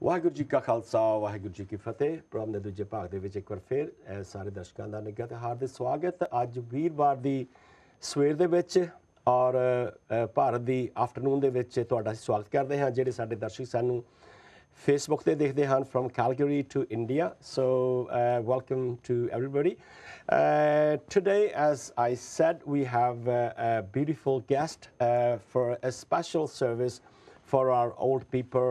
ਵਾਹਿਗੁਰੂ ਜੀ ਕਾ ਖਾਲਸਾ ਵਾਹਿਗੁਰੂ ਜੀ ਕੀ ਫਤਿਹ। ਪ੍ਰੋਗਰਾਮ ਦੇ ਦੂਜੇ ਭਾਗ ਦੇ ਵਿੱਚ ਇੱਕ ਵਾਰ ਫਿਰ ਸਾਰੇ ਦਰਸ਼ਕਾਂ ਦਾ ਨਿੱਘਾ ਤੇ ਹਾਰਦਿਕ ਸਵਾਗਤ। ਅੱਜ ਵੀਰਵਾਰ ਦੀ ਸਵੇਰ ਦੇ ਵਿੱਚ ਔਰ ਭਾਰਤ ਦੀ ਆਫਟਰਨੂਨ ਦੇ ਵਿੱਚ ਤੁਹਾਡਾ ਸਵਾਗਤ ਕਰਦੇ ਹਾਂ। ਜਿਹੜੇ ਸਾਡੇ ਦਰਸ਼ਕ ਸਾਨੂੰ Facebook ਤੇ ਦੇਖਦੇ ਹਨ from Calgary to India. So welcome to everybody. Today, as I said, we have a beautiful guest for a special service for our old people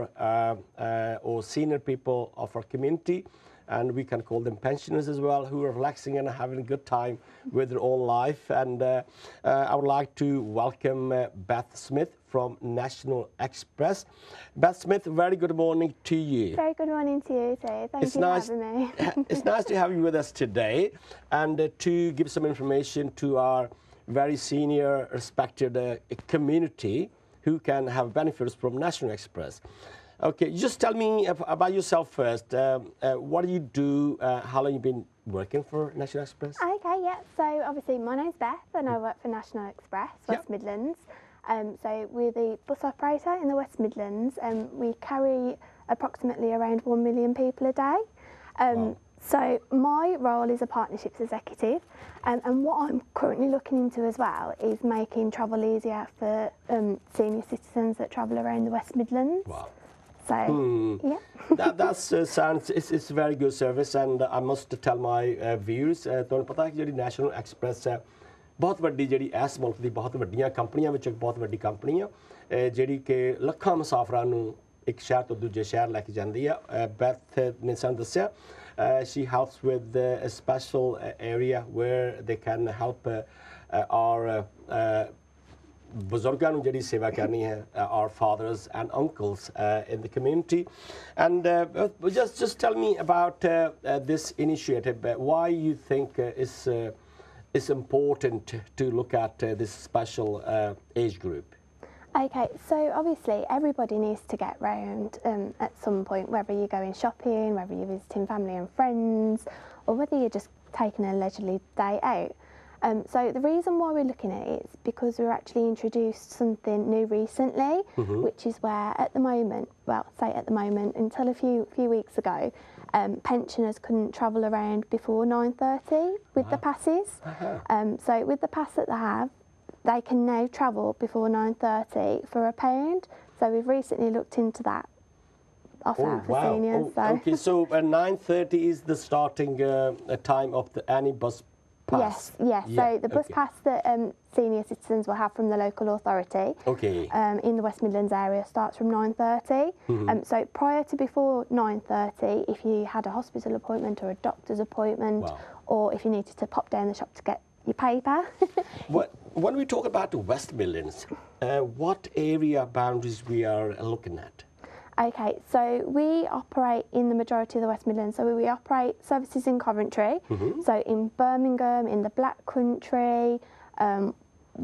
or senior people of our community, and we can call them pensioners as well, who are relaxing and having a good time with their own life. And I would like to welcome Beth Smith from National Express. Beth Smith, very good morning to you. Very good morning to you too. Thank you for having me. It's nice to have you with us today and to give some information to our very senior, respected community who can have benefits from National Express. Okay, just tell me about yourself first. What do you do? How long have you been working for National Express? Okay, yeah. So obviously my name's Beth and I work for National Express, West Midlands. So we're the bus operator in the West Midlands and we carry approximately around 1 million people a day. Wow. So my role is a partnerships executive and what I'm currently looking into as well is making travel easier for senior citizens that travel around the West Midlands. Wow. So, yeah. That sounds, it's a very good service, and I must tell my viewers, ਤੁਹਾਨੂੰ ਪਤਾ ਹੈ ਕਿ ਜਿਹੜੀ national express ਹੈ ਬਹੁਤ ਵੱਡੀ ਜਿਹੜੀ ਇਸ ਮੁਲਕ ਦੀ ਬਹੁਤ ਵੱਡੀਆਂ ਕੰਪਨੀਆਂ ਵਿੱਚ ਇੱਕ ਬਹੁਤ ਵੱਡੀ ਕੰਪਨੀ ਆ ਜਿਹੜੀ ਕਿ ਲੱਖਾਂ ਮੁਸਾਫਰਾਂ ਨੂੰ ਇੱਕ ਸ਼ਹਿਰ ਤੋਂ ਦੂਜੇ ਸ਼ਹਿਰ ਲੈ ਕੇ ਜਾਂਦੀ ਆ। ਬੈਥ ਨੇ ਸਾਨੂੰ ਦੱਸਿਆ she helps with a special area where they can help our buzurgan nu jehdi seva karni hai, our fathers and uncles in the community. And just tell me about this initiative, why you think it's important to look at this special age group. Okay, so obviously everybody needs to get round at some point, whether you're going shopping, whether you're visiting family and friends, or whether you're just taking a leisurely day out. So the reason why we're looking at it is because we've actually introduced something new recently, which is where at the moment, well, say at the moment, until a few weeks ago, pensioners couldn't travel around before 9:30 with the passes. So with the pass that they have, they can now travel before 9:30 for £1. So we've recently looked into that offer for seniors. So. Okay, so 9:30 is the starting time of any bus pass? Yes. Yeah. So the bus pass that senior citizens will have from the local authority in the West Midlands area starts from 9:30. So prior to before 9:30, if you had a hospital appointment or a doctor's appointment, or if you needed to pop down the shop to get your paper. When we talk about the West Midlands, what area boundaries we are looking at? Okay, so we operate in the majority of the West Midlands. So we operate services in Coventry, so in Birmingham, in the Black Country,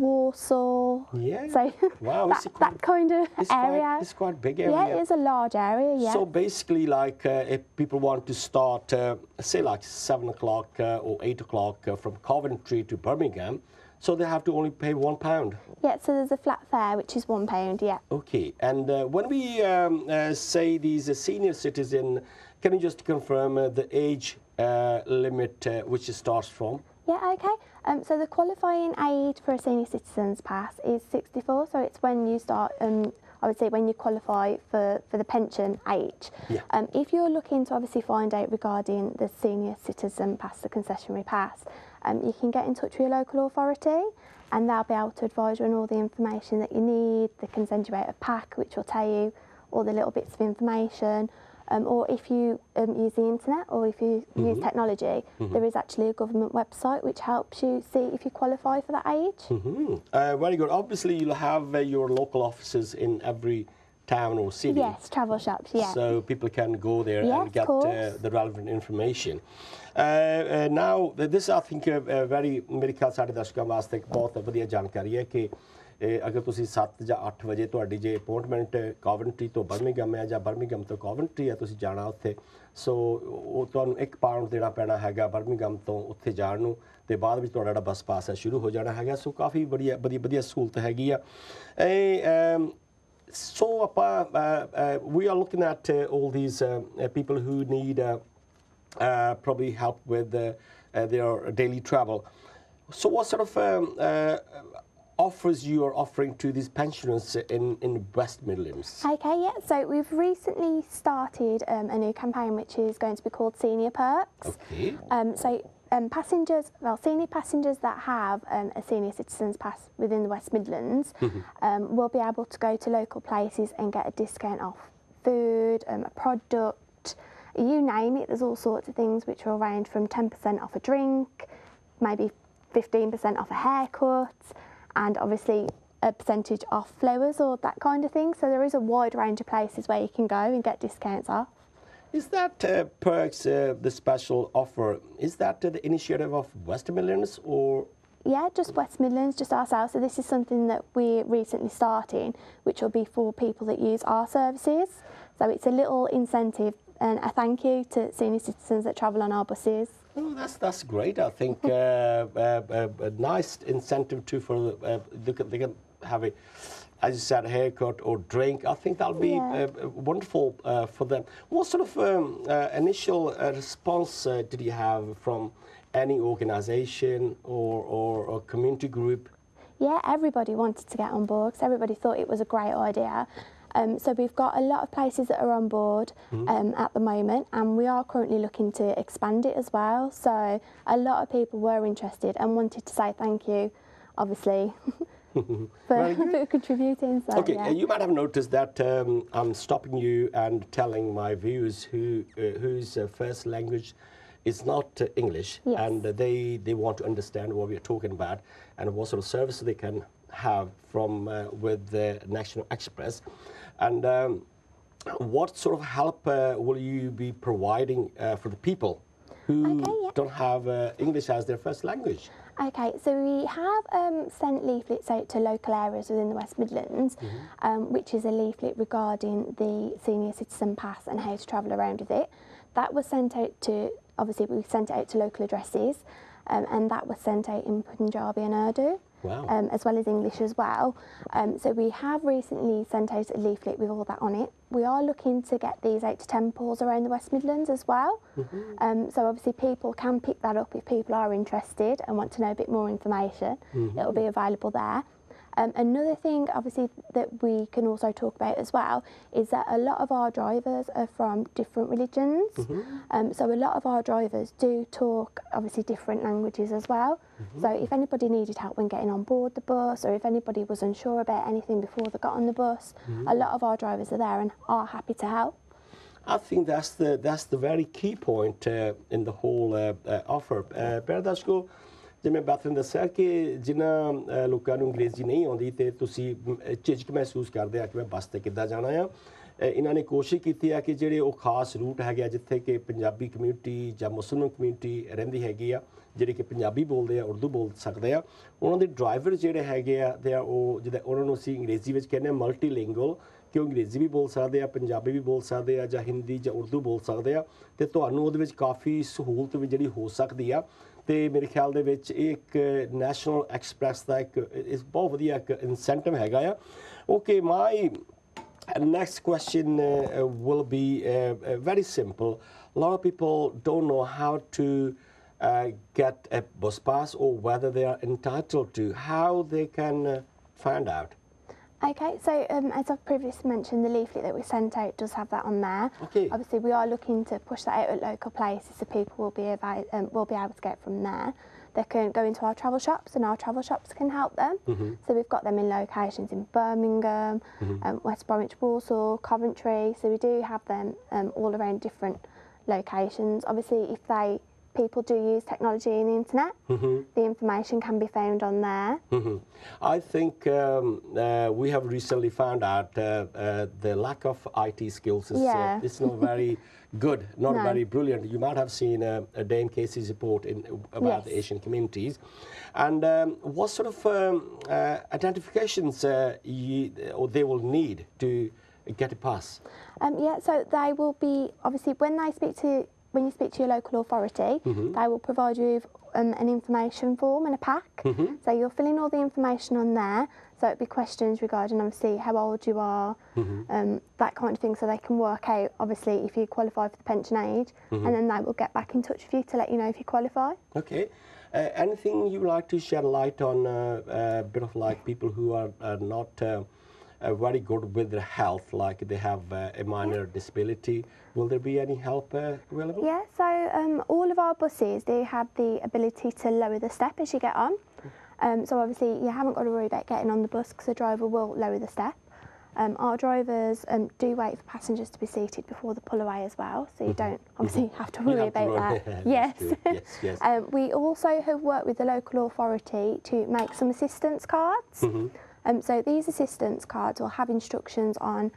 Warsaw. Yeah. So wow, that kind of area. It's quite a big area. Yeah, it is a large area. Yeah. So basically, like if people want to start, say like 7 o'clock or 8 o'clock from Coventry to Birmingham, so they have to only pay £1. Yeah, so there's a flat fare which is £1. Yeah. Okay, and when we say these senior citizen, can you just confirm the age limit which it starts from? Yeah, okay. So the qualifying age for a senior citizens pass is 64. So it's when you start, I would say when you qualify for the pension age. Yeah. If you're looking to obviously find out regarding the senior citizen pass, the concessionary pass, you can get in touch with your local authority and they'll be able to advise you on all the information that you need. They can send you out a pack which will tell you all the little bits of information. Or if you use the internet or if you use technology, there is actually a government website which helps you see if you qualify for that age. Very good. Obviously, you'll have your local offices in every town or city. Yes, travel shops, yeah. So people can go there and get the relevant information. Now, this I think very ਮੇਰੇ ਖਿਆਲ ਸਾਡੇ ਦਰਸ਼ਕਾਂ ਵਾਸਤੇ ਇੱਕ ਬਹੁਤ ਵਧੀਆ ਜਾਣਕਾਰੀ ਹੈ ਕਿ ਅਗਰ ਤੁਸੀਂ 7 ਜਾਂ 8 ਵਜੇ ਤੁਹਾਡੀ ਜੇ ਅਪਾਇੰਟਮੈਂਟ ਕਾਵੈਂਟਰੀ ਤੋਂ ਬਰਮਿੰਘਮ ਹੈ ਜਾਂ ਬਰਮਿੰਘਮ ਤੋਂ ਕਾਵੈਂਟਰੀ ਹੈ ਤੁਸੀਂ ਜਾਣਾ ਉੱਥੇ ਸੋ ਉਹ ਤੁਹਾਨੂੰ £1 ਦੇਣਾ ਪੈਣਾ ਹੈਗਾ ਬਰਮਿੰਘਮ ਤੋਂ ਉੱਥੇ ਜਾਣ ਨੂੰ ਤੇ ਬਾਅਦ ਵਿੱਚ ਤੁਹਾਡਾ ਜਿਹੜਾ ਬੱਸ ਪਾਸ ਹੈ ਸ਼ੁਰੂ ਹੋ ਜਾਣਾ ਹੈਗਾ ਸੋ ਕਾਫੀ ਵਧੀਆ ਸਹੂਲਤ ਹੈਗੀ ਆ So we are looking at all these people who need probably help with their daily travel. So what sort of offers you are offering to these pensioners in West Midlands? Okay, yeah. So we've recently started a new campaign which is going to be called Senior Perks. Okay. Passengers, senior passengers that have a senior citizens pass within the West Midlands will be able to go to local places and get a discount off food, a product, you name it. There's all sorts of things which will range from 10% off a drink, maybe 15% off a haircut, and obviously a percentage off flowers or that kind of thing. So there is a wide range of places where you can go and get discounts off. Is that perks, the special offer, is that the initiative of West Midlands or? Yeah, just West Midlands, just ourselves. So this is something that we're recently starting, which will be for people that use our services. So it's a little incentive and a thank you to senior citizens that travel on our buses. Oh, that's great. I think a nice incentive too for they can have a, as you said, a haircut or drink. I think that'll be wonderful for them. What sort of initial response did you have from any organisation or community group? Yeah, everybody wanted to get on board because everybody thought it was a great idea. So we've got a lot of places that are on board at the moment, and we are currently looking to expand it as well. So a lot of people were interested and wanted to say thank you, obviously, for contributing. So, okay, yeah. You might have noticed that I'm stopping you and telling my viewers whose first language is not English, Yes. and they want to understand what we're talking about and what sort of service they can have from with the National Express. And what sort of help will you be providing for the people who don't have English as their first language? Okay, so we have sent leaflets out to local areas within the West Midlands, which is a leaflet regarding the Senior Citizen Pass and how to travel around with it. That was sent out to, obviously we sent it out to local addresses, and that was sent out in Punjabi and Urdu. Wow. As well as English as well. So we have recently sent out a leaflet with all that on it. We are looking to get these out to temples around the West Midlands as well. So obviously people can pick that up if people are interested and want to know a bit more information. It will be available there. Another thing, obviously, that we can also talk about as well is that a lot of our drivers are from different religions. So a lot of our drivers do talk, obviously, different languages as well. So if anybody needed help when getting on board the bus, or if anybody was unsure about anything before they got on the bus, a lot of our drivers are there and are happy to help. I think that's the very key point in the whole offer. Perdasko, ਜਿਵੇਂ ਬਾਤ ਨੇ ਦੱਸਿਆ ਕਿ ਜਿਨ੍ਹਾਂ ਲੋਕਾਂ ਨੂੰ ਅੰਗਰੇਜ਼ੀ ਨਹੀਂ ਆਉਂਦੀ ਤੇ ਤੁਸੀਂ ਝਿਜਕ ਮਹਿਸੂਸ ਕਰਦੇ ਆ ਕਿ ਮੈਂ ਬੱਸ ਤੇ ਕਿੱਦਾਂ ਜਾਣਾ ਆ ਇਹਨਾਂ ਨੇ ਕੋਸ਼ਿਸ਼ ਕੀਤੀ ਆ ਕਿ ਜਿਹੜੇ ਉਹ ਖਾਸ ਰੂਟ ਹੈਗੇ ਆ ਜਿੱਥੇ ਕਿ ਪੰਜਾਬੀ ਕਮਿਊਨਿਟੀ ਜਾਂ ਮੁਸਲਮਾਨ ਕਮਿਊਨਿਟੀ ਰਹਿੰਦੀ ਹੈਗੀ ਆ ਜਿਹੜੇ ਕਿ ਪੰਜਾਬੀ ਬੋਲਦੇ ਆ ਉਰਦੂ ਬੋਲ ਸਕਦੇ ਆ ਉਹਨਾਂ ਦੇ ਡਰਾਈਵਰ ਜਿਹੜੇ ਹੈਗੇ ਆ ਤੇ ਉਹ ਜਿਹਦਾ ਉਹਨਾਂ ਨੂੰ ਅਸੀਂ ਅੰਗਰੇਜ਼ੀ ਵਿੱਚ ਕਹਿੰਦੇ ਆ ਮਲਟੀਲਿੰਗੁਅਲ ਕਿ ਉਹ ਅੰਗਰੇਜ਼ੀ ਵੀ ਬੋਲ ਸਕਦੇ ਆ ਪੰਜਾਬੀ ਵੀ ਬੋਲ ਸਕਦੇ ਆ ਜਾਂ ਹਿੰਦੀ ਜਾਂ ਉਰਦੂ ਬੋਲ ਸਕਦੇ ਆ ਤੇ ਤੁਹਾਨੂੰ ਉਹਦੇ ਵਿੱਚ ਕਾਫੀ ਸਹੂਲਤ ਵੀ ਜਿਹੜੀ ਹੋ ਸਕਦੀ ਆ ਤੇ ਮੇਰੇ ਖਿਆਲ ਦੇ ਵਿੱਚ ਇੱਕ ਨੈਸ਼ਨਲ ਐਕਸਪ੍ਰੈਸ ਦਾ ਇੱਕ ਇਸ ਬਹੁਤ ਵਧੀਆ ਇੱਕ ਇਨਸੈਂਟਿਵ ਹੈਗਾ ਆ okay my next question will be very simple. A lot of people don't know how to get a bus pass or whether they are entitled to, how they can find out. Okay, so as I've previously mentioned, the leaflet that we sent out does have that on there. Okay. Obviously, we are looking to push that out at local places so people will be able to get from there. They can go into our travel shops and our travel shops can help them. So we've got them in locations in Birmingham, West Bromwich, Walsall, Coventry. So we do have them all around different locations. Obviously, if people do use technology and the internet, the information can be found on there. I think we have recently found out the lack of IT skills is it's not very good, not very brilliant. You might have seen a Dame Casey's report about the Asian communities. And what sort of identifications they will need to get a pass? Yeah, so they will be, obviously, when they speak to when you speak to your local authority, they will provide you with an information form and a pack. So you'll fill in all the information on there. So it'd be questions regarding obviously how old you are, that kind of thing, so they can work out obviously if you qualify for the pension age, and then they will get back in touch with you to let you know if you qualify. Okay. Anything you would like to shed light on a bit of like people who are not very good with their health, like they have a minor disability? Will there be any help available? Yeah, so all of our buses, they have the ability to lower the step as you get on. So obviously you haven't got to worry about getting on the bus because the driver will lower the step. Our drivers do wait for passengers to be seated before they pull away as well, so you don't obviously have to worry about that. Yes. Yes. We also have worked with the local authority to make some assistance cards. So these assistance cards will have instructions on,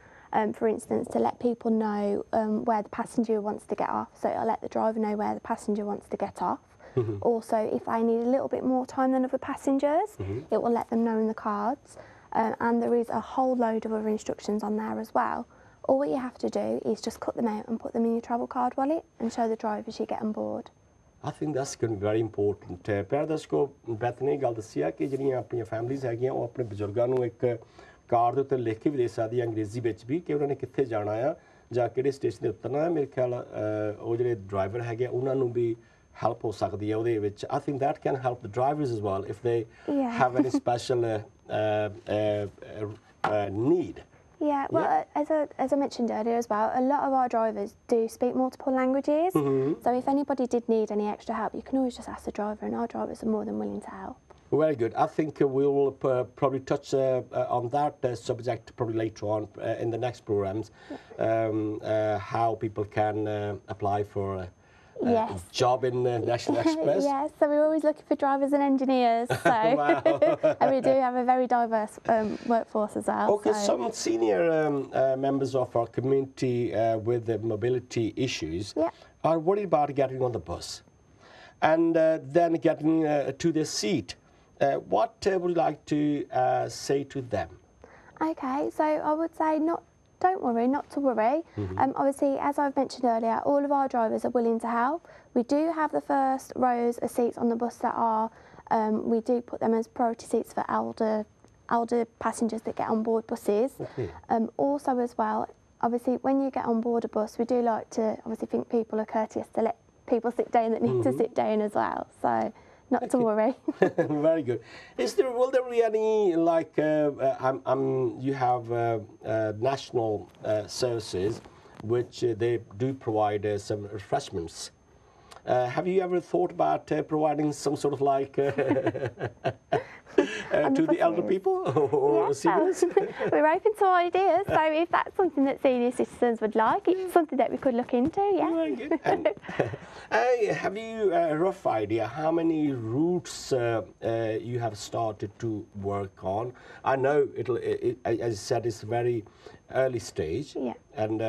for instance, to let people know where the passenger wants to get off, so it'll let the driver know where the passenger wants to get off. Also, if they need a little bit more time than other passengers, it will let them know in the cards. And there is a whole load of other instructions on there as well. All you have to do is just cut them out and put them in your travel card wallet and show the driver as you get on board. I think that's going to be very important. ਪਿਆਰੇ ਦਰਸ਼ਕੋ, birth ਨੇ ਗੱਲ ਦੱਸੀ ਆ ਕਿ ਜਿਹੜੀਆਂ ਆਪਣੀਆਂ families ਹੈਗੀਆਂ ਉਹ ਆਪਣੇ ਬਜ਼ੁਰਗਾਂ ਨੂੰ ਇੱਕ ਕਾਰਡ ਦੇ ਉੱਤੇ ਲਿਖ ਕੇ ਵੀ ਦੇ ਸਕਦੀ ਹੈ ਅੰਗਰੇਜ਼ੀ ਵਿੱਚ ਵੀ ਕਿ ਉਹਨਾਂ ਨੇ ਕਿੱਥੇ ਜਾਣਾ ਆ ਜਾਂ ਕਿਹੜੇ ਸਟੇਸ਼ਨ ਤੇ ਉਤਰਨਾ ਹੈ। ਮੇਰੇ ਖਿਆਲ ਉਹ ਜਿਹੜੇ ਡਰਾਈਵਰ ਹੈਗੇ ਉਹਨਾਂ ਨੂੰ ਵੀ help ਹੋ ਸਕਦੀ ਹੈ ਉਹਦੇ ਵਿੱਚ. I think that can help the drivers as well if they have any special need. Yeah, well, as I mentioned earlier as well, a lot of our drivers do speak multiple languages. So if anybody did need any extra help, you can always just ask the driver, and our drivers are more than willing to help. Very good. I think we will probably touch on that subject probably later on in the next programs, how people can apply for a job in National Express. Yes, so we're always looking for drivers and engineers. So and we do have a very diverse workforce as well. Okay, some senior members of our community with mobility issues are worried about getting on the bus and then getting to their seat. What would you like to say to them? Okay, so I would say don't worry, not to worry. Obviously, as I've mentioned earlier, all of our drivers are willing to help. We do have the first rows of seats on the bus that are, we do put them as priority seats for elder passengers that get on board buses. Also as well, obviously, when you get on board a bus, we do like to obviously think people are courteous to let people sit down that need to sit down as well. So not to worry. Very good. Will there be any, like, you have national services which they do provide some refreshments. Have you ever thought about providing some sort of like to the elder people or seniors? We're open to ideas, so if that's something that senior citizens would like, it's something that we could look into, Very good. And, have you a rough idea how many routes you have started to work on? I know as you said, it's very early stage, and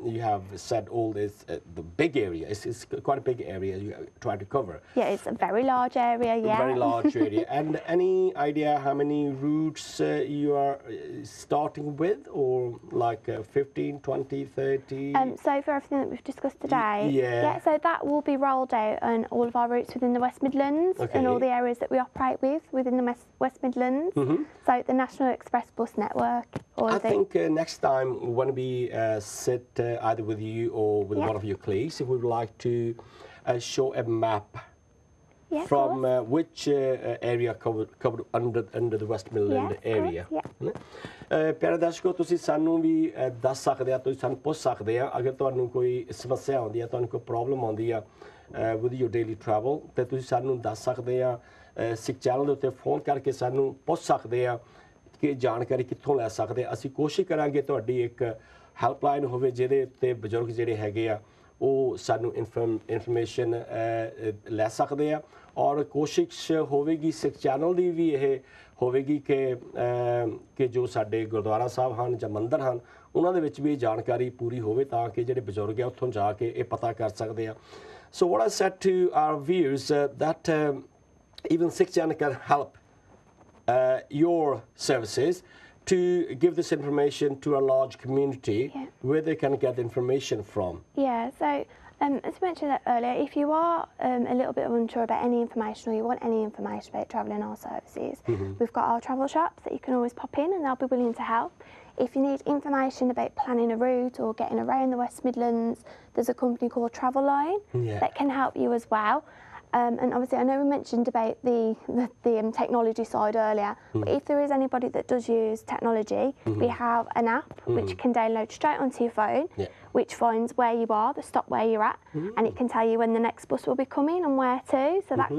you have said all this, the big area, it's quite a big area you try to cover. Yeah, it's a very large area, Very large area. And any idea how many routes you are starting with, or like 15, 20, 30? So for everything that we've discussed today, so that will be rolled out on all of our routes within the West Midlands and all the areas that we operate within the West Midlands. So the National Express bus network. I think next time when we sit either with you or with one of your colleagues, we would like to show a map from which area covered under the West Midland area. ਪਿਆਰੇ ਦਰਸ਼ਕੋ, ਤੁਸੀਂ ਸਾਨੂੰ ਵੀ ਦੱਸ ਸਕਦੇ ਆ, ਤੁਸੀਂ ਸਾਨੂੰ ਪੁੱਛ ਸਕਦੇ ਆ ਅਗਰ ਤੁਹਾਨੂੰ ਕੋਈ ਸਮੱਸਿਆ ਆਉਂਦੀ ਆ, ਤੁਹਾਨੂੰ ਕੋਈ ਪ੍ਰੋਬਲਮ ਆਉਂਦੀ ਆ with your daily travel, ਤੇ ਤੁਸੀਂ ਸਾਨੂੰ ਦੱਸ ਸਕਦੇ ਆ ਸਿੱਖ ਚੈਨਲ ਦੇ ਉੱਤੇ ਫੋਨ ਕਰਕੇ ਸਾਨੂੰ ਪੁੱਛ ਸਕਦੇ ਆ ਕਿ ਜਾਣਕਾਰੀ ਕਿੱਥੋਂ ਲੈ ਸਕਦੇ ਆ। ਅਸੀਂ ਕੋਸ਼ਿਸ਼ ਕਰਾਂਗੇ ਤੁਹਾਡੀ ਇੱਕ ਹੈਲਪਲਾਈਨ ਹੋਵੇ ਜਿਹਦੇ ਉੱਤੇ ਬਜ਼ੁਰਗ ਜਿਹੜੇ ਹੈਗੇ ਆ ਉਹ ਸਾਨੂੰ ਇਨਫੋਰਮੇਸ਼ਨ ਲੈ ਸਕਦੇ ਆ, ਔਰ ਕੋਸ਼ਿਸ਼ ਹੋਵੇਗੀ ਸਿੱਖ ਚੈਨਲ ਦੀ ਵੀ ਇਹ ਹੋਵੇਗੀ ਕਿ ਜੋ ਸਾਡੇ ਗੁਰਦੁਆਰਾ ਸਾਹਿਬ ਹਨ ਜਾਂ ਮੰਦਿਰ ਹਨ ਉਹਨਾਂ ਦੇ ਵਿੱਚ ਵੀ ਜਾਣਕਾਰੀ ਪੂਰੀ ਹੋਵੇ ਤਾਂ ਕਿ ਜਿਹੜੇ ਬਜ਼ੁਰਗ ਆ ਉੱਥੋਂ ਜਾ ਕੇ ਇਹ ਪਤਾ ਕਰ ਸਕਦੇ ਆ। So what I said to our viewers that even Sikh channel can help your services to give this information to a large community where they can get information from. Yeah, so As I mentioned earlier, if you are a little bit unsure about any information or you want any information about travelling our services, we've got our travel shops that you can always pop in and they'll be willing to help. If you need information about planning a route or getting around the West Midlands, there's a company called Travel Line that can help you as well. And obviously, I know we mentioned about the technology side earlier, but if there is anybody that does use technology, we have an app which you can download straight onto your phone, which finds where you are, the stop where you're at, and it can tell you when the next bus will be coming and where to, so that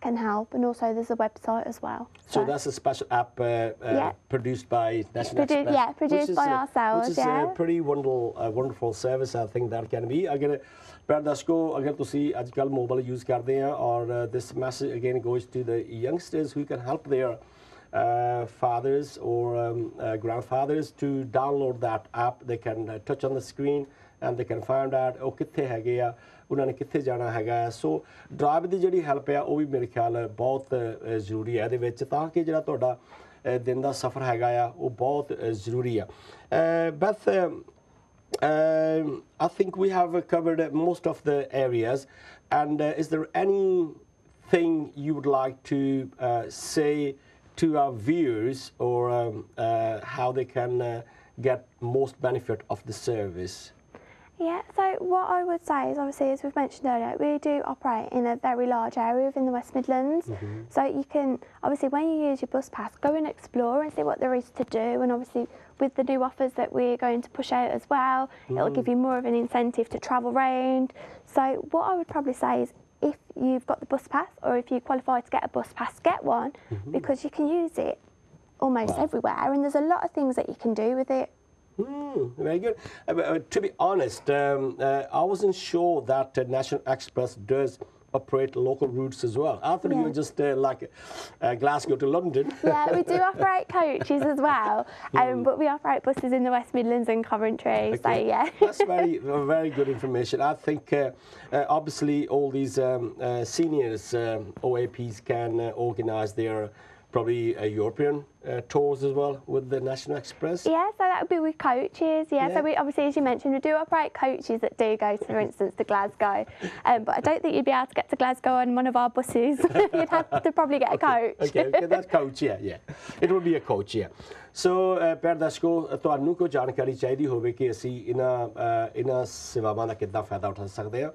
can help. And also there's a website as well. So that's a special app produced by National Express. Yeah, produced by ourselves. Which is a pretty wonderful service, I think that can be. अगर पर दर्शकों अगर तुसी आजकल mobile use करते हैं और this message again goes to the youngsters who can help their fathers or grandfathers to download that app. They can touch on the screen and they can find out ਉਹ ਕਿੱਥੇ ਹੈਗੇ ਆ ਉਹਨਾਂ ਨੇ ਕਿੱਥੇ ਜਾਣਾ ਹੈਗਾ ਸੋ ਡਰਾਈਵ ਦੀ ਜਿਹੜੀ ਹੈਲਪ ਆ ਉਹ ਵੀ ਮੇਰੇ ਖਿਆਲ ਬਹੁਤ ਜ਼ਰੂਰੀ ਹੈ ਇਹਦੇ ਵਿੱਚ ਤਾਂ ਕਿ ਜਿਹੜਾ ਤੁਹਾਡਾ ਦਿਨ ਦਾ ਸਫ਼ਰ ਹੈਗਾ ਆ ਉਹ ਬਹੁਤ ਜ਼ਰੂਰੀ ਆ Beth, I think we have covered most of the areas and is there anything you would like to say to our viewers or how they can get most benefit of the service? Yeah, so what I would say is obviously, as we've mentioned earlier, we do operate in a very large area within the West Midlands. So you can, obviously, when you use your bus pass, go and explore and see what there is to do. And obviously, with the new offers that we're going to push out as well, it'll give you more of an incentive to travel round. So what I would probably say is, if you've got the bus pass or if you qualify to get a bus pass, get one because you can use it almost everywhere. And there's a lot of things that you can do with it. Very good. To be honest, I wasn't sure that National Express does operate local routes as well. I thought you were just like Glasgow to London. Yeah, we do operate coaches as well, but we operate buses in the West Midlands and Coventry. Okay. So yeah, that's very good information. I think obviously all these seniors OAPs can organise their probably European tours as well with the National Express? Yeah, so that would be with coaches, yeah. So we obviously, as you mentioned, we do operate coaches that do go, for instance, to Glasgow. But I don't think you'd be able to get to Glasgow on one of our buses. You'd have to probably get a coach. Okay, that's coach, yeah. It will be a coach, yeah. So, per ਦਰਸ਼ਕੋ ਤੁਹਾਨੂੰ ਕੋਈ ਜਾਣਕਾਰੀ ਚਾਹੀਦੀ ਹੋਵੇ ਕਿ ਅਸੀਂ ਇਹਨਾਂ ਸੇਵਾਵਾਂ ਦਾ ਕਿੱਦਾਂ ਫਾਇਦਾ ਉਠਾ ਸਕਦੇ ਹਾਂ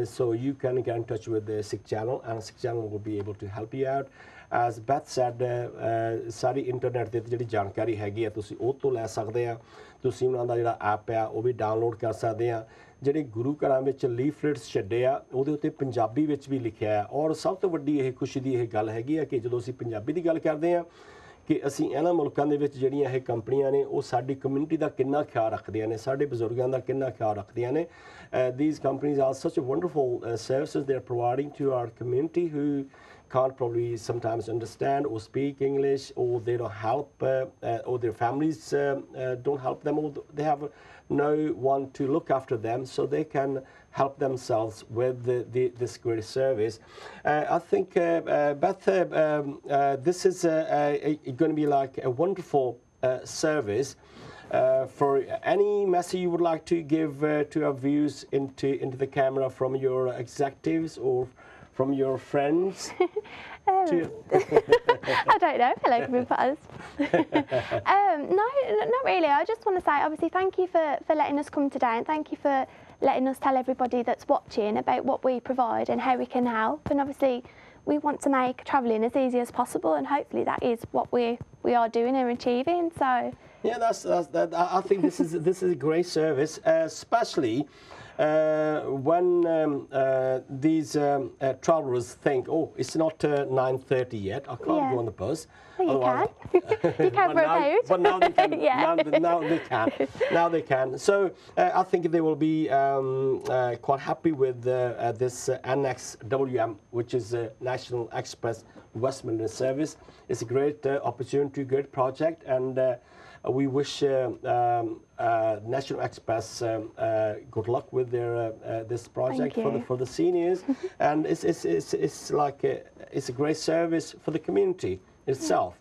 so you can get in touch with the Sikh channel and Sikh channel will be able to help you out. As Beth said, sorry internet ਤੇ ਜਿਹੜੀ ਜਾਣਕਾਰੀ ਹੈਗੀ ਆ ਤੁਸੀਂ ਉਹ ਤੋਂ ਲੈ ਸਕਦੇ ਆ ਤੁਸੀਂ ਉਹਨਾਂ ਦਾ ਜਿਹੜਾ ਐਪ ਆ ਉਹ ਵੀ ਡਾਊਨਲੋਡ ਕਰ ਸਕਦੇ ਆ ਜਿਹੜੇ ਗੁਰੂ ਘਰਾਂ ਵਿੱਚ ਲੀਫਲੇਟਸ ਛੱਡੇ ਆ ਉਹਦੇ ਉੱਤੇ ਪੰਜਾਬੀ ਵਿੱਚ ਵੀ ਲਿਖਿਆ ਆ ਔਰ ਸਭ ਤੋਂ ਵੱਡੀ ਇਹ ਖੁਸ਼ੀ ਦੀ ਇਹ ਗੱਲ ਹੈਗੀ ਆ ਕਿ ਜਦੋਂ ਅਸੀਂ ਪੰਜਾਬੀ ਦੀ ਗੱਲ ਕਰਦੇ ਆ ਕਿ ਅਸੀਂ ਇਹਨਾਂ ਮੁਲਕਾਂ ਦੇ ਵਿੱਚ ਜਿਹੜੀਆਂ ਇਹ ਕੰਪਨੀਆਂ ਨੇ ਉਹ ਸਾਡੀ ਕਮਿਊਨਿਟੀ ਦਾ ਕਿੰਨਾ ਖਿਆਲ ਰੱਖਦੀਆਂ ਨੇ ਸਾਡੇ ਬਜ਼ੁਰਗਾਂ ਦਾ ਕਿੰਨਾ ਖਿਆਲ ਰੱਖਦੀਆਂ ਨੇ these companies are such a wonderful services they are providing to our community who can't probably sometimes understand or speak English or they don't help or their families don't help them or they have no one to look after them so they can help themselves with this great service. I think, Beth, this is going to be like a wonderful service. For any message you would like to give to our viewers into the camera from your executives or from your friends? I don't know. Hello, Community. No, not really. I just want to say, obviously, thank you for letting us come today and thank you for letting us tell everybody that's watching about what we provide and how we can help. And obviously, we want to make travelling as easy as possible and hopefully that is what we are doing and achieving. So yeah, that. I think this is a great service, especially when these travellers think, oh, it's not 9:30 yet, I can't go on the bus. Well, you can. You can for a coach. But now they can. Now they can. Now they can. So I think they will be quite happy with this NXWM, which is National Express West Midlands service. It's a great opportunity, great project, and we wish National Express good luck with their this project for the seniors, and it's like it's a great service for the community itself.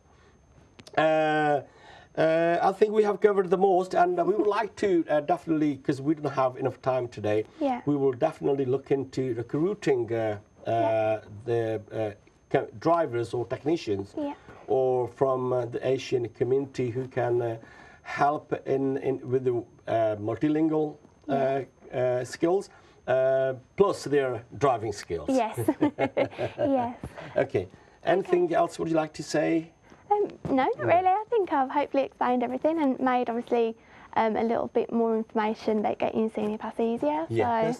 I think we have covered the most, and we would like to definitely, because we don't have enough time today, we will definitely look into recruiting the drivers or technicians or from the Asian community who can help with the multilingual skills, plus their driving skills. Yes. Yes. Okay. Anything else would you like to say? No, not really. I think I've hopefully explained everything and made obviously a little bit more information about getting senior pass easier. Yeah,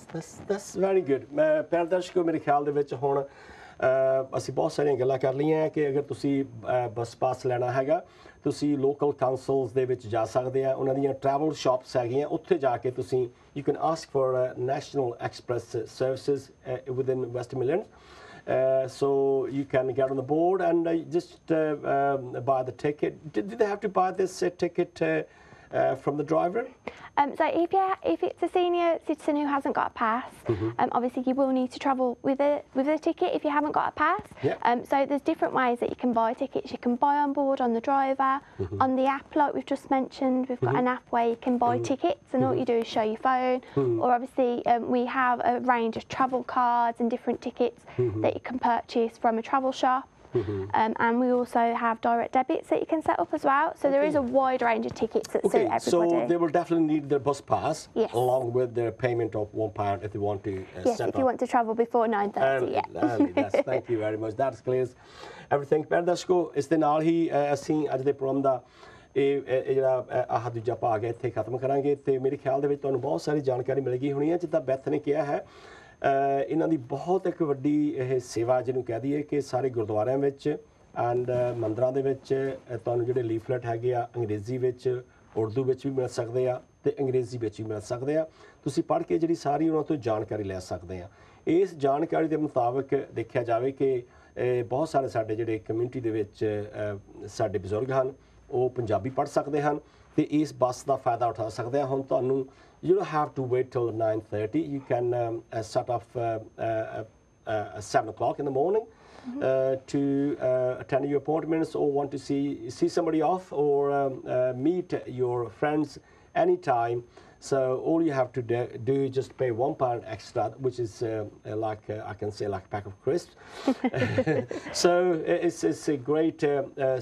that's very good. ਪਿਆਰੇ ਦਰਸ਼ਕੋ ਮੇਰੇ ਖਿਆਲ ਦੇ ਵਿੱਚ ਹੁਣ ਅਸੀਂ ਬਹੁਤ ਸਾਰੀਆਂ ਗੱਲਾਂ ਕਰ ਲਈਆਂ ਕਿ ਅਗਰ ਤੁਸੀਂ ਬੱਸ ਪਾਸ ਲੈਣਾ ਹੈਗਾ ਤੁਸੀਂ ਲੋਕਲ ਕਾਉਂਸਲਸ ਦੇ ਵਿੱਚ ਜਾ ਸਕਦੇ ਆ ਉਹਨਾਂ ਦੀਆਂ ਟਰੈਵਲ ਸ਼ਾਪਸ ਹੈਗੀਆਂ ਉੱਥੇ ਜਾ ਕੇ ਤੁਸੀਂ you can ask for national express services within West Midlands. So you can get on the board and just buy the ticket. Did they have to buy this ticket from the driver? So if it's a senior citizen who hasn't got a pass, obviously you will need to travel with a ticket if you haven't got a pass. So there's different ways that you can buy tickets. You can buy on board on the driver, on the app like we've just mentioned. We've got an app where you can buy tickets, and all you do is show your phone. Or obviously we have a range of travel cards and different tickets that you can purchase from a travel shop. And we also have direct debits that you can set up as well. So there is a wide range of tickets that suit everybody. So they will definitely need their bus pass along with their payment of £1 if they want to yes, if you want to travel before 9:30. Thank you very much. That clears everything. ਪਿਆਰੇ ਦਰਸ਼ਕੋ ਇਸ ਦੇ ਨਾਲ ਹੀ ਅਸੀਂ ਅੱਜ ਦੇ programme ਦਾ ਇਹ ਜਿਹੜਾ ਆਹ ਦੂਜਾ ਭਾਗ ਹੈ ਇੱਥੇ ਖਤਮ ਕਰਾਂਗੇ ਤੇ ਮੇਰੇ ਖਿਆਲ ਦੇ ਵਿੱਚ ਤੁਹਾਨੂੰ ਬਹੁਤ ਸਾਰੀ ਜਾਣਕਾਰੀ ਮਿਲ ਗਈ ਹੋਣੀ ਹੈ ਜਿੱਦਾਂ ਬੈਥ ਨੇ ਕਿਹਾ ਹੈ ਇਹਨਾਂ ਦੀ ਬਹੁਤ ਇੱਕ ਵੱਡੀ ਇਹ ਸੇਵਾ ਜਿਹਨੂੰ ਕਹਿ ਦਈਏ ਕਿ ਸਾਰੇ ਗੁਰਦੁਆਰਿਆਂ ਵਿੱਚ ਐਂਡ ਮੰਦਰਾਂ ਦੇ ਵਿੱਚ ਤੁਹਾਨੂੰ ਜਿਹੜੇ ਲੀਫਲੇਟ ਹੈਗੇ ਆ ਅੰਗਰੇਜ਼ੀ ਵਿੱਚ ਉਰਦੂ ਵਿੱਚ ਵੀ ਮਿਲ ਸਕਦੇ ਆ ਤੇ ਅੰਗਰੇਜ਼ੀ ਵਿੱਚ ਵੀ ਮਿਲ ਸਕਦੇ ਆ ਤੁਸੀਂ ਪੜ੍ਹ ਕੇ ਜਿਹੜੀ ਸਾਰੀ ਉਹਨਾਂ ਤੋਂ ਜਾਣਕਾਰੀ ਲੈ ਸਕਦੇ ਆ ਇਸ ਜਾਣਕਾਰੀ ਦੇ ਮੁਤਾਬਕ ਦੇਖਿਆ ਜਾਵੇ ਕਿ ਬਹੁਤ ਸਾਰੇ ਸਾਡੇ ਜਿਹੜੇ ਕਮਿਊਨਿਟੀ ਦੇ ਵਿੱਚ ਸਾਡੇ ਬਜ਼ੁਰਗ ਹਨ ਉਹ ਪੰਜਾਬੀ ਪੜ੍ਹ ਸਕਦੇ ਹਨ ਤੇ ਇਸ ਬੱਸ ਦਾ ਫਾਇਦਾ ਉਠਾ ਸਕਦੇ ਆ ਹੁਣ ਤੁਹਾਨੂੰ you don't have to wait till 9:30. You can start off 7 o'clock in the morning to attend your appointments or want to see somebody off or meet your friends anytime. So all you have to do is just pay £1 extra, which is like I can say like a pack of crisps. So it's a great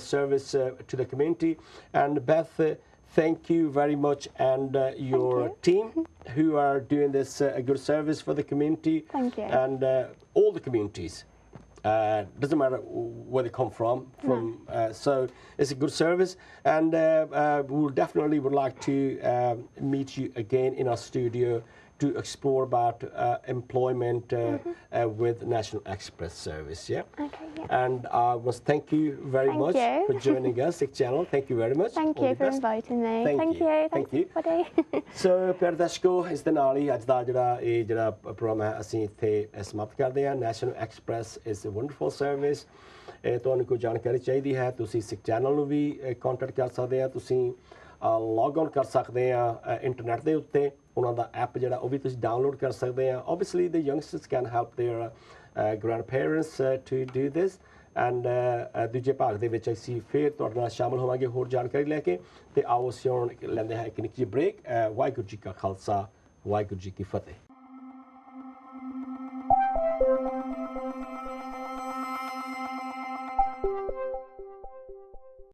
service to the community. And Beth, thank you very much, and your team who are doing this good service for the community. Thank you. And all the communities. Doesn't matter where they come from. So it's a good service, and we definitely would like to meet you again in our studio to explore about employment with National Express Service. Okay, And I must thank you very much for joining us, Sikh Channel. Thank you very much. Thank you for inviting me. Thank you. Thank you. So ਪਿਆਰੇ ਦਰਸ਼ਕੋ ਇਸ ਦੇ ਨਾਲ ਹੀ ਅੱਜ ਦਾ ਜਿਹੜਾ programme ਹੈ ਅਸੀਂ ਇੱਥੇ ਸਮਾਪਤ ਕਰਦੇ ਹਾਂ. National Express is a wonderful service. ਤੁਹਾਨੂੰ ਕੋਈ ਜਾਣਕਾਰੀ ਚਾਹੀਦੀ ਹੈ ਤੁਸੀਂ ਸਿੱਖ ਚੈਨਲ ਨੂੰ ਵੀ ਕੰਟੈਕਟ ਕਰ ਸਕਦੇ ਆ ਤੁਸੀਂ ਲੌਗ ਆਨ ਕਰ ਸਕਦੇ ਆ ਇੰਟਰਨੈਟ ਦੇ ਉੱਤੇ ਉਹਨਾਂ ਦਾ ਐਪ ਜਿਹੜਾ ਉਹ ਵੀ ਤੁਸੀਂ ਡਾਊਨਲੋਡ ਕਰ ਸਕਦੇ ਆ obviously the youngsters can help their grandparents to do this and ਦੂਜੇ ਭਾਗ ਦੇ ਵਿੱਚ ਅਸੀਂ ਫਿਰ ਤੁਹਾਡੇ ਨਾਲ ਸ਼ਾਮਲ ਹੋਵਾਂਗੇ ਹੋਰ ਜਾਣਕਾਰੀ ਲੈ ਕੇ ਤੇ ਆਓ ਅਸੀਂ ਹੁਣ ਲੈਂਦੇ ਹਾਂ ਇੱਕ ਨਿੱਕੀ ਜਿਹੀ ਬ੍ਰੇਕ. ਵਾਹਿਗੁਰੂ ਜੀ ਕਾ ਖਾਲਸਾ ਵਾਹਿਗੁਰੂ ਜੀ ਕੀ ਫਤਿਹ.